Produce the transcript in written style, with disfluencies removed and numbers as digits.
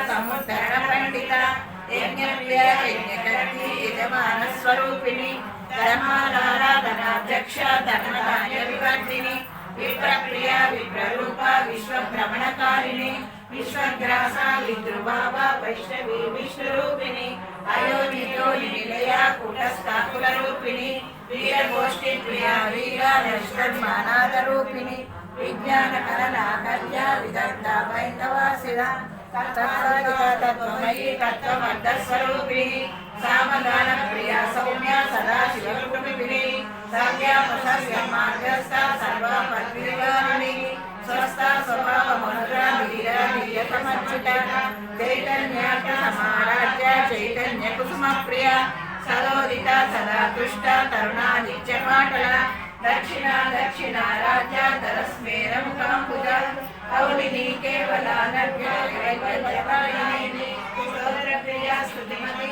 समुद्धरण पंडिता यज्ञप्रिय यज्ञकर्त्री यजमानस्वरूपिणी धर्माराधनाध्यक्ष धर्मधान्य विवर्धिनी विप्रप्रिया विप्ररूपा विश्वभ्रमणकारिणी विश्वग्रासा विद्रुभावा वैष्णवी विष्णुरूपिणी अयोनियोनि निलया कूटस्थाकुलरूपिणी वीरगोष्ठी प्रिया वीरा नष्टमानादरूपिणी विज्ञानकलनाकल्या विदग्धा वैन्दवासिदा तत्त्वमयी तत्त्वमर्थस्वरूपिणी सामगान प्रिया सौम्या सदाशिवकुटुम्बिनी साम्यापशस्य मार्गस्था सर्वपद्विवारिणी स्वस्था स्वभावमनुरा वीरवीर्यतमच्युता चैतन्यार्थसमाराध्या चैतन्यकुसुमप्रिया सदोदिता सदा तुष्टा तरुणादित्यपाटला दक्षिणा दक्षिणा राज्या दरस्मेरमुखाम्बुजा कौलिनी केवला नव्या स्तोत्रप्रिया स्तुतिमती